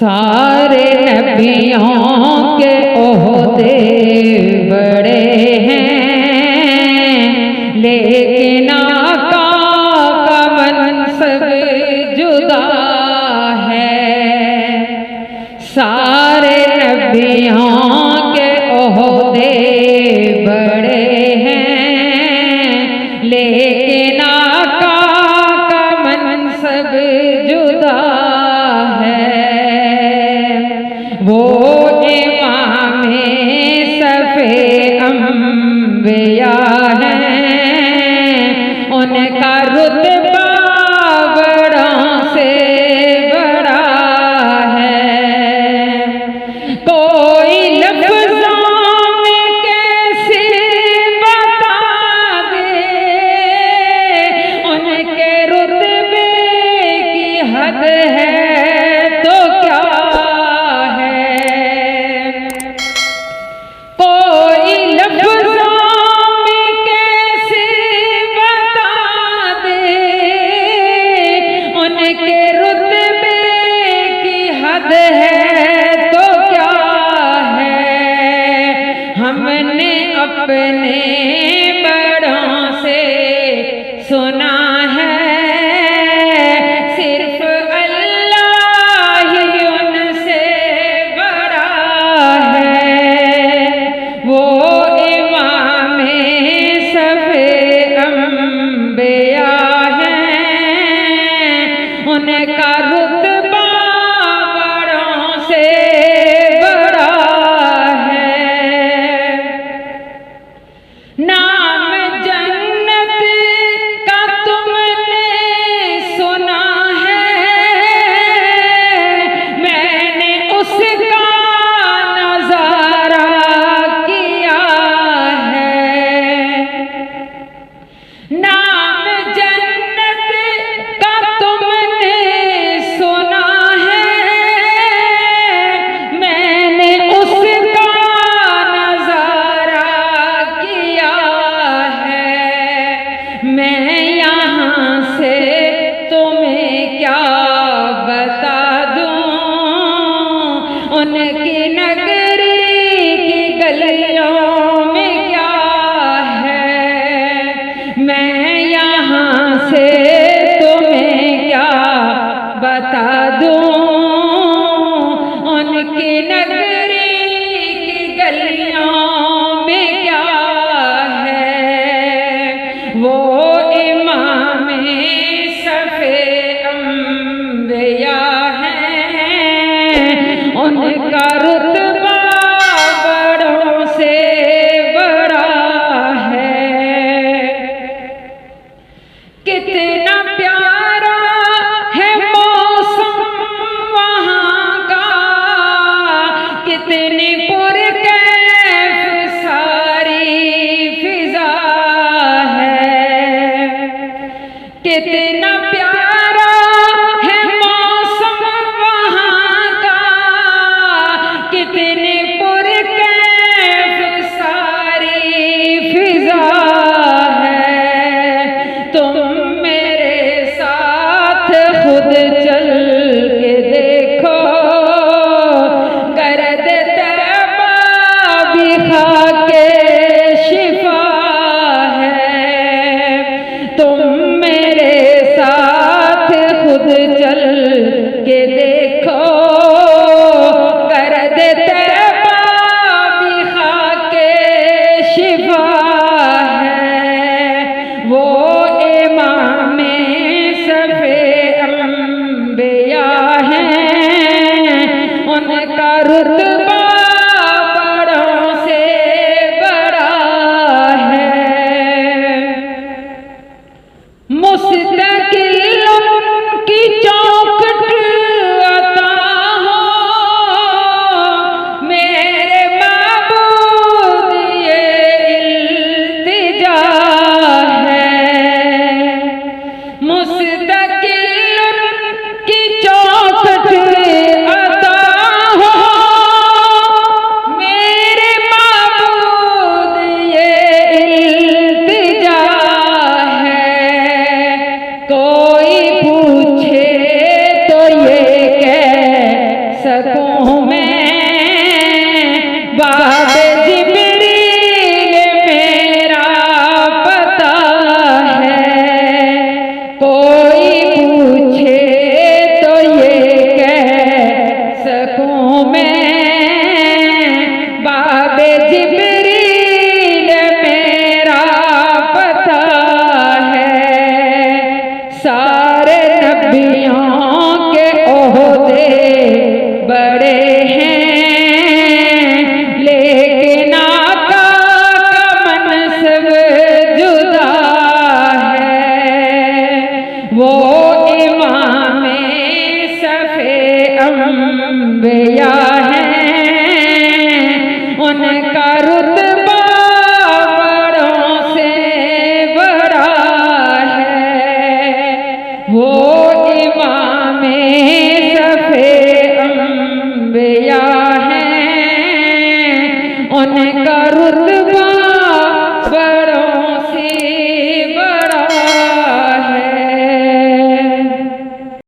सारे नबियों के ओहदे बड़े हैं, लेकिन आका का मनसब जुदा है। सारे नबियों के ओहदे बड़े हैं, लेकिन आका का मनसब जुदा है। वो इमामे सफ़े अंबिया हैं, उनका रुतबा बड़ों से बड़ा है। कोई लफ्ज़ों में कैसे बता दे, उनके रुतबे की हद है तो क्या है। कोई लफ्ज़ों में कैसे बता दे, उनके रुतबे की हद है तो क्या है। हमने अपने बड़ों से सुना है, सिर्फ अल्लाह ही उनसे बड़ा है। वो इमामे सफ़े अंबिया हैं, उनका रुतबा बड़ों से बड़ा है। नाम जन्नत का तुमने सुना है, मैंने उसका नजारा किया है। नाम जन्नत का तुमने सुना है, मैंने उसका नजारा किया है। मैं यहाँ से तुम्हें क्या बता दूँ, उनकी नगरी की गलियों में क्या है। मैं यहाँ से तुम्हें क्या बता दूँ, उनकी नगरी की गलियों में क्या है। वो इमामे सफ़े अंबिया हैं, उनका रुतबा बड़ों से बड़ा है। कितना प्यारा है मौसम वहाँ का, कितनी पुरकैफ सारी फिजा है। कितना प्यारा है मौसम वहाँ का, कितनी पुरकैफ सारी फिजा है। तुम मेरे साथ खुद चल के देखो, गर्द तैबा भी खाके शिफा है। तुम मेरे साथ खुद चल के देखो, गर्द तैबा भी खाके शिफा है। वो इमामे सफ़े अंबिया हैं, उनका रुतबा बड़ों से बड़ा है। मुस्तकिल उनकी चौखट अता हो, मेरे माबूद ये इल्तिजा है। मुस्तकिल उनकी चौखट अता हो, अम्बिया